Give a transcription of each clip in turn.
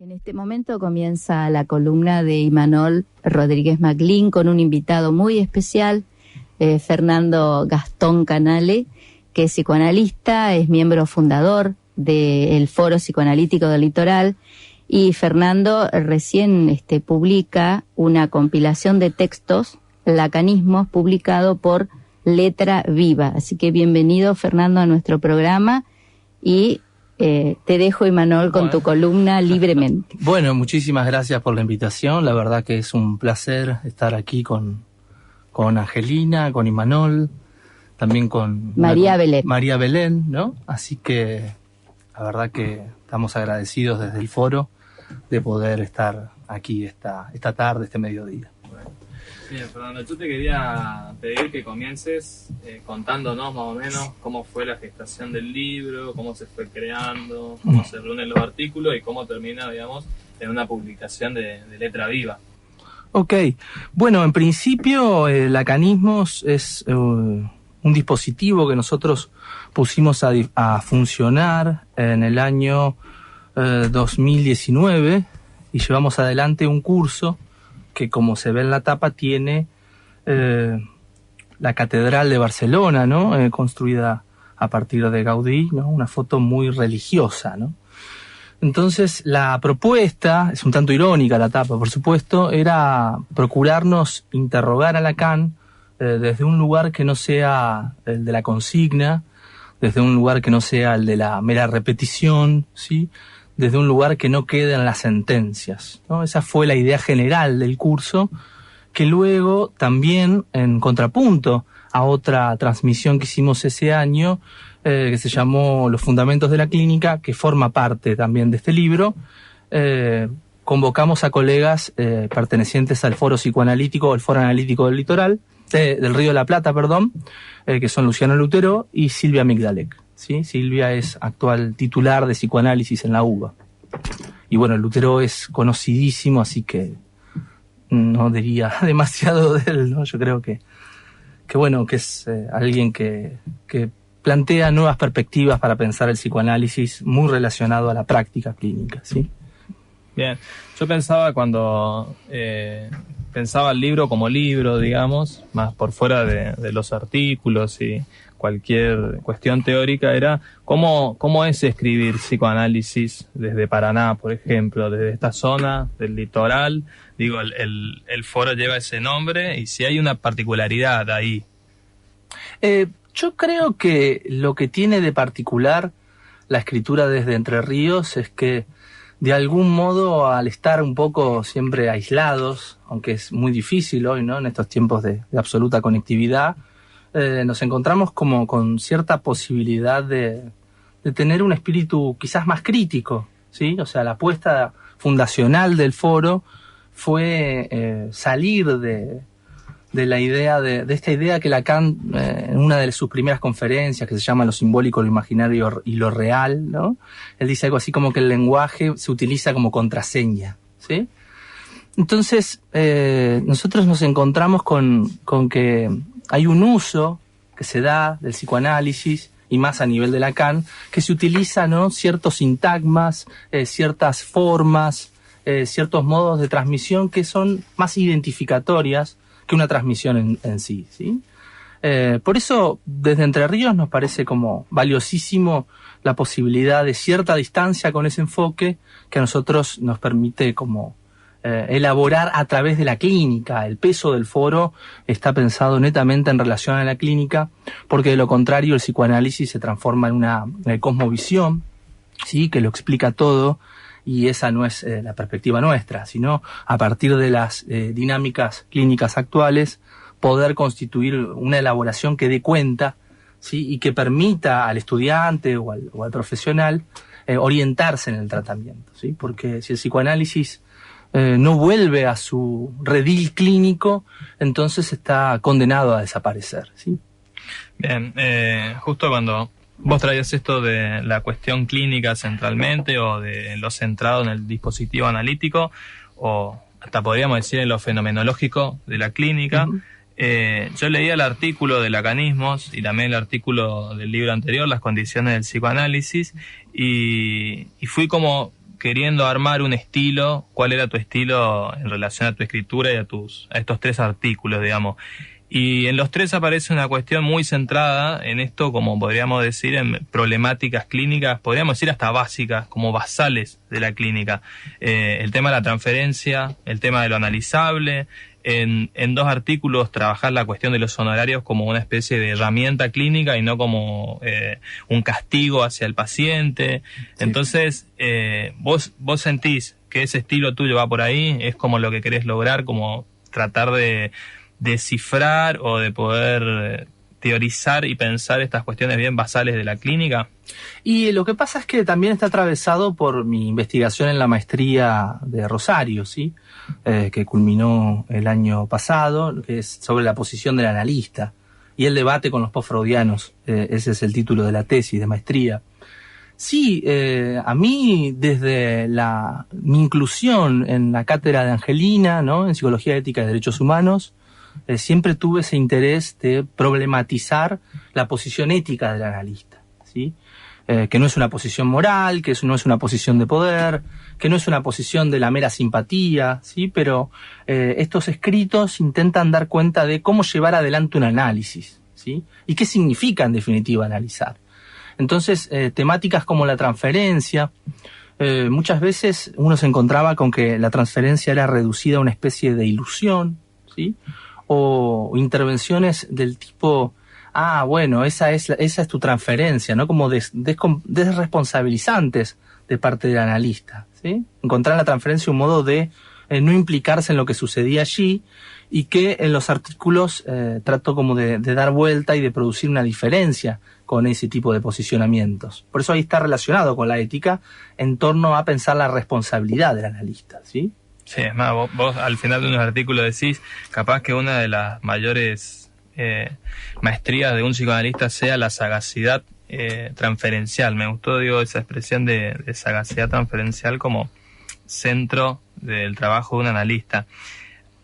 En este momento comienza la columna de Imanol Rodríguez Maclín con un invitado muy especial, Fernando Gastón Canale, que es psicoanalista, es miembro fundador del Foro Psicoanalítico del Litoral, y Fernando recién publica una compilación de textos, Lacanismos, publicado por Letra Viva. Así que bienvenido, Fernando, a nuestro programa y te dejo, Imanol, con tu columna libremente. Bueno, muchísimas gracias por la invitación. La verdad que es un placer estar aquí con Angelina, con Imanol, también con María Belén, ¿no? Así que la verdad que estamos agradecidos desde el foro de poder estar aquí esta tarde, este mediodía. Bien, Fernando, yo te quería pedir que comiences contándonos más o menos cómo fue la gestación del libro, cómo se fue creando, cómo se reúnen los artículos y cómo termina, digamos, en una publicación de Letra Viva. Ok, bueno, en principio Lacanismos es un dispositivo que nosotros pusimos a funcionar en el año 2019 y llevamos adelante un curso que, como se ve en la tapa, tiene la Catedral de Barcelona, ¿no? Construida a partir de Gaudí, ¿no? Una foto muy religiosa, ¿no? Entonces, la propuesta, es un tanto irónica la tapa, por supuesto, era procurarnos interrogar a Lacan desde un lugar que no sea el de la consigna, desde un lugar que no sea el de la mera repetición, ¿sí? Desde un lugar que no quede en las sentencias, ¿no? Esa fue la idea general del curso, que luego también, en contrapunto a otra transmisión que hicimos ese año, que se llamó Los Fundamentos de la Clínica, que forma parte también de este libro, convocamos a colegas pertenecientes al Foro Psicoanalítico, el Foro Analítico del Litoral, del Río de la Plata, que son Luciano Lutero y Silvia Migdalek. ¿Sí? Silvia es actual titular de psicoanálisis en la UBA. Y bueno, Lutero es conocidísimo, así que no diría demasiado de él, ¿no? Yo creo que es alguien que plantea nuevas perspectivas para pensar el psicoanálisis muy relacionado a la práctica clínica, ¿sí? Bien, yo pensaba cuando pensaba el libro como libro, digamos, más por fuera de los artículos y cualquier cuestión teórica, era cómo es escribir psicoanálisis desde Paraná, por ejemplo, desde esta zona del litoral. Digo, el foro lleva ese nombre y si hay una particularidad ahí. Yo creo que lo que tiene de particular la escritura desde Entre Ríos es que, de algún modo, al estar un poco siempre aislados, aunque es muy difícil hoy, ¿no? En estos tiempos de absoluta conectividad, nos encontramos como con cierta posibilidad de tener un espíritu quizás más crítico, ¿sí? O sea, la apuesta fundacional del foro fue salir de la idea de esta idea que Lacan, en una de sus primeras conferencias, que se llama Lo simbólico, lo imaginario y lo real, ¿no? Él dice algo así como que el lenguaje se utiliza como contraseña, ¿sí? Entonces, nosotros nos encontramos con que hay un uso que se da del psicoanálisis, y más a nivel de Lacan, que se utiliza, ¿no? Ciertos sintagmas, ciertas formas, ciertos modos de transmisión que son más identificatorias que una transmisión en sí, ¿sí? Por eso, desde Entre Ríos nos parece como valiosísimo la posibilidad de cierta distancia con ese enfoque que a nosotros nos permite como elaborar a través de la clínica. El peso del foro está pensado netamente en relación a la clínica, porque de lo contrario el psicoanálisis se transforma en una cosmovisión, ¿sí? Que lo explica todo, y esa no es la perspectiva nuestra, sino a partir de las dinámicas clínicas actuales poder constituir una elaboración que dé cuenta, ¿sí? Y que permita al estudiante o al profesional orientarse en el tratamiento, ¿sí? Porque si el psicoanálisis no vuelve a su redil clínico, entonces está condenado a desaparecer, ¿sí? Bien, justo cuando vos traías esto de la cuestión clínica centralmente, o de lo centrado en el dispositivo analítico, o hasta podríamos decir en lo fenomenológico de la clínica, yo leía el artículo de Lacanismos y también el artículo del libro anterior, Las condiciones del psicoanálisis, y fui como queriendo armar un estilo, cuál era tu estilo en relación a tu escritura y a estos 3 artículos, digamos. Y en los 3 aparece una cuestión muy centrada en esto, como podríamos decir, en problemáticas clínicas, podríamos decir hasta básicas, como basales de la clínica. El tema de la transferencia, el tema de lo analizable. En 2 artículos trabajar la cuestión de los honorarios como una especie de herramienta clínica y no como un castigo hacia el paciente. Sí. Entonces, vos sentís que ese estilo tuyo va por ahí, es como lo que querés lograr, como tratar de descifrar o de poder teorizar y pensar estas cuestiones bien basales de la clínica. Y lo que pasa es que también está atravesado por mi investigación en la maestría de Rosario, ¿sí? Que culminó el año pasado, que es sobre la posición del analista y el debate con los postfreudianos. Ese es el título de la tesis de maestría. Sí, a mí desde mi inclusión en la cátedra de Angelina, ¿no?, en Psicología Ética y Derechos Humanos, siempre tuve ese interés de problematizar la posición ética del analista, ¿sí? Que no es una posición moral, que no es una posición de poder, que no es una posición de la mera simpatía, ¿sí? Pero estos escritos intentan dar cuenta de cómo llevar adelante un análisis, ¿sí? Y qué significa en definitiva analizar. Entonces, temáticas como la transferencia, muchas veces uno se encontraba con que la transferencia era reducida a una especie de ilusión, ¿sí? O intervenciones del tipo, bueno, esa es tu transferencia, ¿no? Como desresponsabilizantes de parte del analista, ¿sí? Encontrar en la transferencia un modo de no implicarse en lo que sucedía allí, y que en los artículos trato como de dar vuelta y de producir una diferencia con ese tipo de posicionamientos. Por eso ahí está relacionado con la ética en torno a pensar la responsabilidad del analista, ¿sí? Sí, es más, vos al final de unos artículos decís, capaz que una de las mayores maestrías de un psicoanalista sea la sagacidad transferencial. Me gustó, esa expresión de sagacidad transferencial como centro del trabajo de un analista.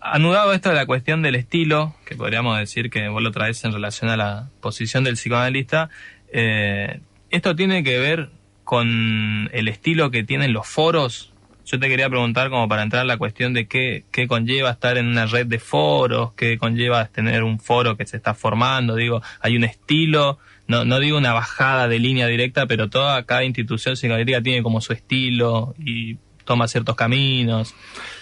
Anudado esto de la cuestión del estilo, que podríamos decir que vos lo traes en relación a la posición del psicoanalista, esto tiene que ver con el estilo que tienen los foros. Yo te quería preguntar, como para entrar en la cuestión de qué conlleva estar en una red de foros, qué conlleva tener un foro que se está formando. Hay un estilo, no digo una bajada de línea directa, pero cada institución psicoanalítica tiene como su estilo y toma ciertos caminos.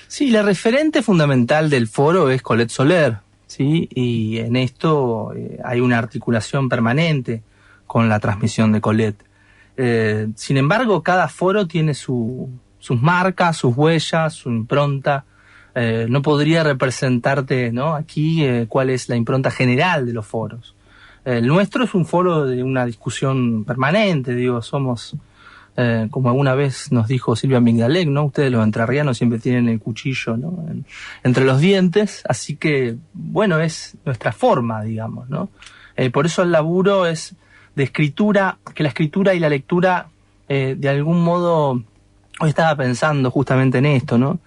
Sí, la referente fundamental del foro es Colette Soler, ¿sí? Y en esto hay una articulación permanente con la transmisión de Colette. Sin embargo, cada foro tiene sus marcas, sus huellas, su impronta. No podría representarte, ¿no?, aquí cuál es la impronta general de los foros. El nuestro es un foro de una discusión permanente, somos... como alguna vez nos dijo Silvia Migdalek, ¿no? Ustedes los entrerrianos siempre tienen el cuchillo, ¿no?, entre los dientes, así que, bueno, es nuestra forma, digamos, ¿no? Por eso el laburo es de escritura, que la escritura y la lectura, de algún modo, hoy estaba pensando justamente en esto, ¿no?,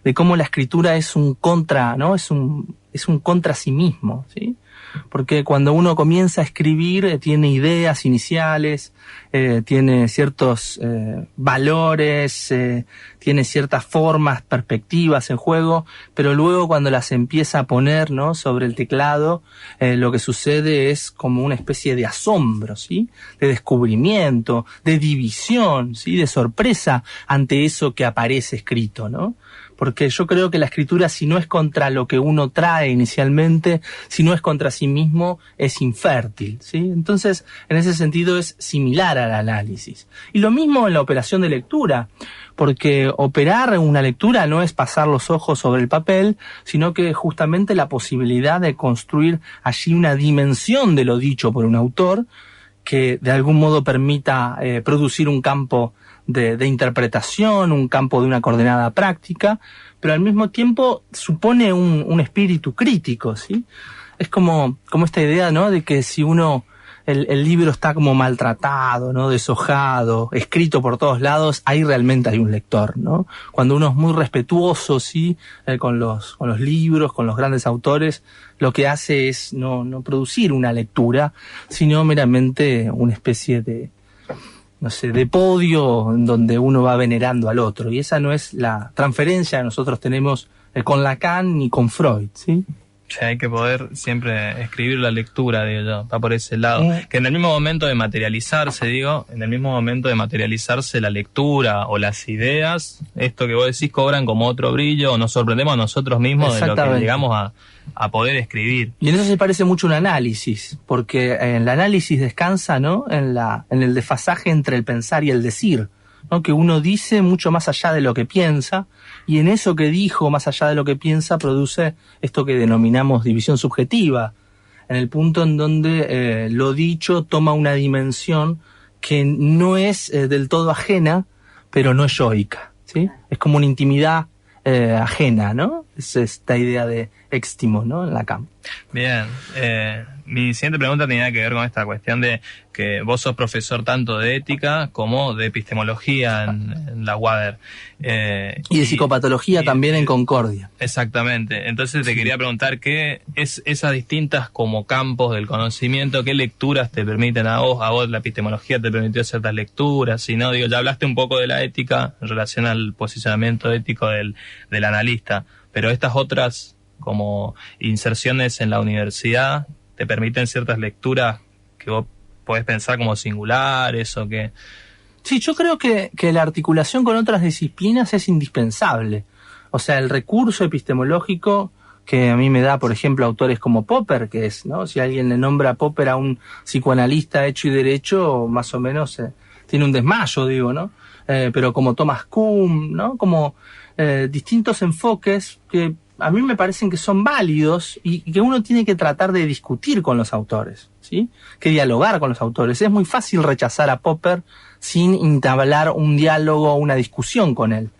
de cómo la escritura es un contra, ¿no?, es un contra sí mismo, ¿sí? Porque cuando uno comienza a escribir tiene ideas iniciales, tiene ciertos valores, tiene ciertas formas, perspectivas en juego, pero luego cuando las empieza a poner, ¿no?, sobre el teclado, lo que sucede es como una especie de asombro, ¿sí?, de descubrimiento, de división, ¿sí?, de sorpresa ante eso que aparece escrito, ¿no? Porque yo creo que la escritura, si no es contra lo que uno trae inicialmente, si no es contra sí mismo, es infértil, ¿sí? Entonces, en ese sentido es similar al análisis. Y lo mismo en la operación de lectura, porque operar una lectura no es pasar los ojos sobre el papel, sino que justamente la posibilidad de construir allí una dimensión de lo dicho por un autor que de algún modo permita producir un campo de interpretación, un campo de una coordenada práctica, pero al mismo tiempo supone un espíritu crítico, ¿sí? Es como esta idea, ¿no?, de que si el libro está como maltratado, ¿no?, deshojado, escrito por todos lados, ahí realmente hay un lector, ¿no? Cuando uno es muy respetuoso, ¿sí?, con los libros, con los grandes autores, lo que hace es no producir una lectura, sino meramente una especie de no sé, de podio en donde uno va venerando al otro. Y esa no es la transferencia que nosotros tenemos con Lacan ni con Freud, ¿sí? Sí, hay que poder siempre escribir la lectura, digo yo, va por ese lado. Que en el mismo momento de materializarse, la lectura o las ideas, esto que vos decís, cobran como otro brillo, o nos sorprendemos a nosotros mismos de lo que llegamos a poder escribir. Y en eso se parece mucho un análisis, porque el análisis descansa, ¿no?, en el desfasaje entre el pensar y el decir, ¿no?, que uno dice mucho más allá de lo que piensa, y en eso que dijo más allá de lo que piensa produce esto que denominamos división subjetiva, en el punto en donde lo dicho toma una dimensión que no es del todo ajena, pero no es yoica, ¿sí? Es como una intimidad ajena, ¿no? Es esta idea de éxtimo, ¿no?, en Lacan. Bien, mi siguiente pregunta tenía que ver con esta cuestión de que vos sos profesor tanto de ética como de epistemología en la UADER. Y de psicopatología también en Concordia. Exactamente. Entonces te quería preguntar qué es esas distintas como campos del conocimiento, qué lecturas te permiten a vos la epistemología te permitió ciertas lecturas, si no, digo, ya hablaste un poco de la ética en relación al posicionamiento ético del analista, pero estas otras como inserciones en la universidad te permiten ciertas lecturas que vos podés pensar como singulares o que... Sí, yo creo que la articulación con otras disciplinas es indispensable. O sea, el recurso epistemológico que a mí me da, por ejemplo, autores como Popper, que es, ¿no?, si alguien le nombra a Popper a un psicoanalista hecho y derecho, más o menos tiene un desmayo, digo, ¿no? Pero como Thomas Kuhn, ¿no?, como distintos enfoques que a mí me parecen que son válidos y que uno tiene que tratar de discutir con los autores, ¿sí?, que dialogar con los autores. Es muy fácil rechazar a Popper sin entablar un diálogo o una discusión con él.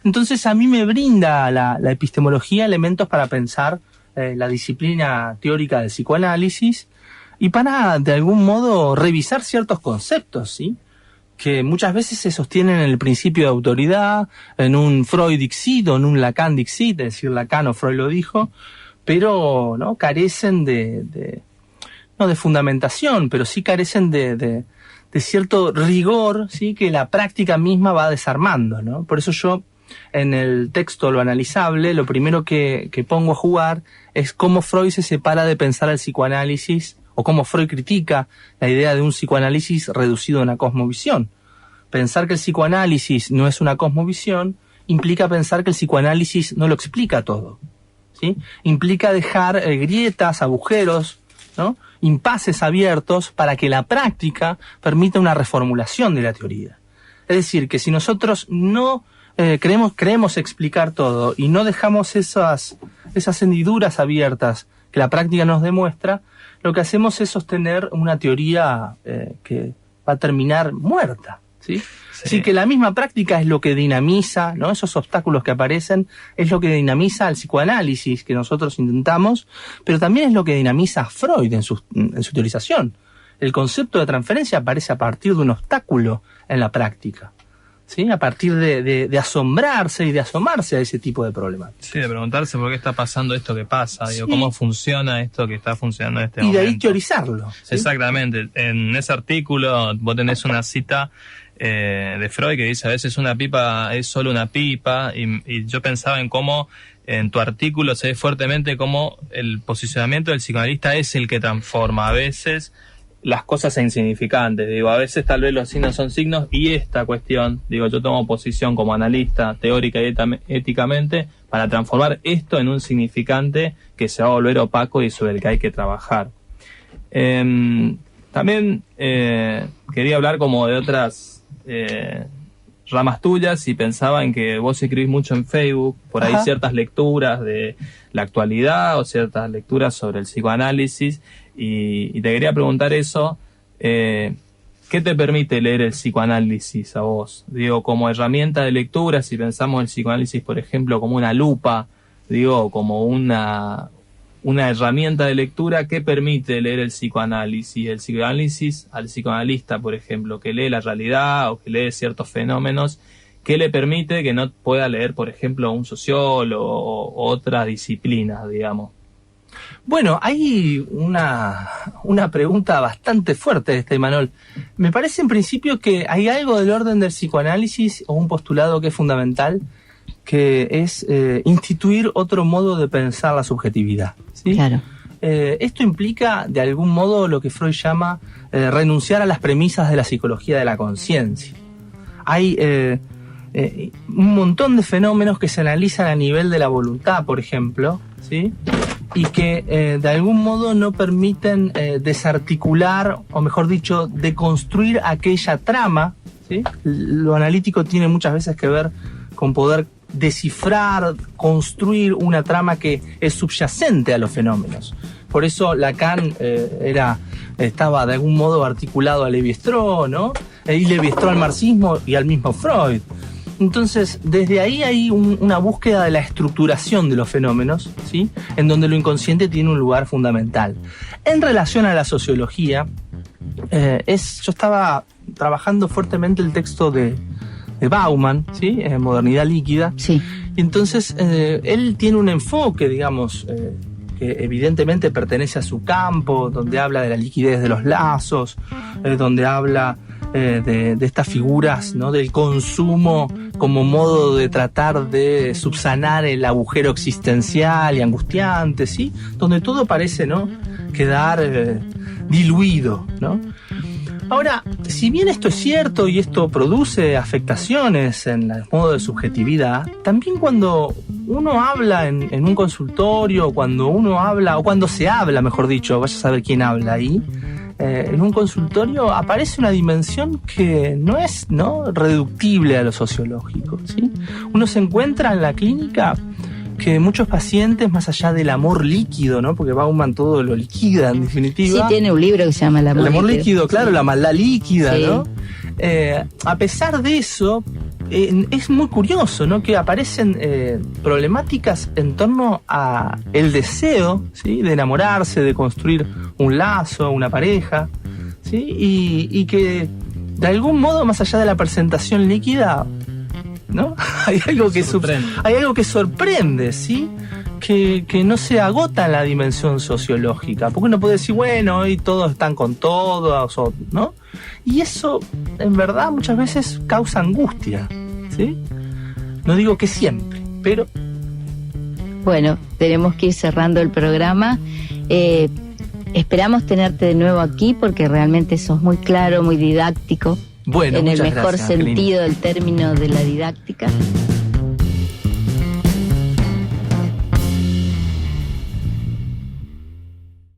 Entonces a mí me brinda la epistemología elementos para pensar la disciplina teórica del psicoanálisis y para, de algún modo, revisar ciertos conceptos, ¿sí?, que muchas veces se sostienen en el principio de autoridad, en un Freud dixit o en un Lacan dixit, es decir, Lacan o Freud lo dijo, pero no carecen no de fundamentación, pero sí carecen de cierto rigor, ¿sí?, que la práctica misma va desarmando, ¿no? Por eso yo, en el texto Lo analizable, lo primero que pongo a jugar es cómo Freud se separa de pensar el psicoanálisis, o cómo Freud critica la idea de un psicoanálisis reducido a una cosmovisión. Pensar que el psicoanálisis no es una cosmovisión implica pensar que el psicoanálisis no lo explica todo, ¿sí? Implica dejar grietas, agujeros, ¿no?, impases abiertos para que la práctica permita una reformulación de la teoría. Es decir, que si nosotros no creemos explicar todo y no dejamos esas hendiduras abiertas que la práctica nos demuestra, lo que hacemos es sostener una teoría que va a terminar muerta, ¿sí? Sí. Así que la misma práctica es lo que dinamiza, ¿no?, esos obstáculos que aparecen, es lo que dinamiza el psicoanálisis que nosotros intentamos, pero también es lo que dinamiza a Freud en su teorización. El concepto de transferencia aparece a partir de un obstáculo en la práctica, ¿sí?, a partir de asombrarse y de asomarse a ese tipo de problemas. Sí, de preguntarse por qué está pasando esto que pasa, sí, digo, cómo funciona esto que está funcionando en este momento. Y de ahí teorizarlo, ¿sí? Exactamente. En ese artículo vos tenés una cita de Freud que dice: a veces una pipa es solo una pipa, y yo pensaba en cómo en tu artículo se ve fuertemente cómo el posicionamiento del psicoanalista es el que transforma a veces las cosas insignificantes. Digo, a veces tal vez los signos son signos, y esta cuestión, digo, yo tomo posición como analista teórica y éticamente para transformar esto en un significante que se va a volver opaco y sobre el que hay que trabajar. También quería hablar como de otras ramas tuyas, y pensaba en que vos escribís mucho en Facebook, por ahí ciertas lecturas de la actualidad o ciertas lecturas sobre el psicoanálisis, y te quería preguntar eso, ¿qué te permite leer el psicoanálisis a vos? Digo, como herramienta de lectura, si pensamos el psicoanálisis, por ejemplo, como una lupa, digo, como una herramienta de lectura, ¿qué permite leer el psicoanálisis? El psicoanálisis al psicoanalista, por ejemplo, que lee la realidad o que lee ciertos fenómenos, ¿qué le permite que no pueda leer, por ejemplo, un sociólogo o otra disciplina, digamos? Bueno, hay una pregunta bastante fuerte de Imanol. Me parece en principio que hay algo del orden del psicoanálisis o un postulado que es fundamental, que es instituir otro modo de pensar la subjetividad, ¿sí? Claro. Esto implica, de algún modo, lo que Freud llama renunciar a las premisas de la psicología de la conciencia. Hay un montón de fenómenos que se analizan a nivel de la voluntad, por ejemplo, ¿sí? Y que de algún modo no permiten desarticular, o mejor dicho, deconstruir aquella trama, ¿sí? Lo analítico tiene muchas veces que ver con poder descifrar, construir una trama que es subyacente a los fenómenos. Por eso Lacan estaba de algún modo articulado a Lévi-Strauss, ¿no? Y Lévi-Strauss al marxismo y al mismo Freud. Entonces, desde ahí hay una búsqueda de la estructuración de los fenómenos, ¿sí? En donde lo inconsciente tiene un lugar fundamental. En relación a la sociología, yo estaba trabajando fuertemente el texto de Bauman, ¿sí? Modernidad líquida. Sí. Y entonces él tiene un enfoque, digamos, que evidentemente pertenece a su campo, donde habla de la liquidez de los lazos, donde habla de estas figuras, ¿no? Del consumo como modo de tratar de subsanar el agujero existencial y angustiante, ¿sí? Donde todo parece, ¿no? Quedar diluido, ¿no? Ahora, si bien esto es cierto y esto produce afectaciones en el modo de subjetividad, también cuando uno habla en un consultorio, cuando uno habla, o cuando se habla, mejor dicho, vaya a saber quién habla ahí, en un consultorio aparece una dimensión que no es, ¿no?, reductible a lo sociológico, ¿sí? Uno se encuentra en la clínica que muchos pacientes, más allá del amor líquido, ¿no? Porque Bauman todo lo liquida, en definitiva. Sí, tiene un libro que se llama El amor líquido, claro, sí. La maldad líquida, sí. ¿no? A pesar de eso, es muy curioso, ¿no?, que aparecen problemáticas en torno a el deseo, ¿sí?, de enamorarse, de construir un lazo, una pareja, ¿sí? Y que de algún modo, más allá de la presentación líquida, ¿no? hay algo que sorprende, ¿sí? Que no se agota en la dimensión sociológica, porque uno puede decir, bueno, hoy todos están con todos, ¿no? Y eso, en verdad, muchas veces causa angustia, ¿sí? No digo que siempre, pero... Bueno, tenemos que ir cerrando el programa. Esperamos tenerte de nuevo aquí porque realmente sos muy claro, muy didáctico. Bueno, en el mejor gracias, sentido del término de la didáctica.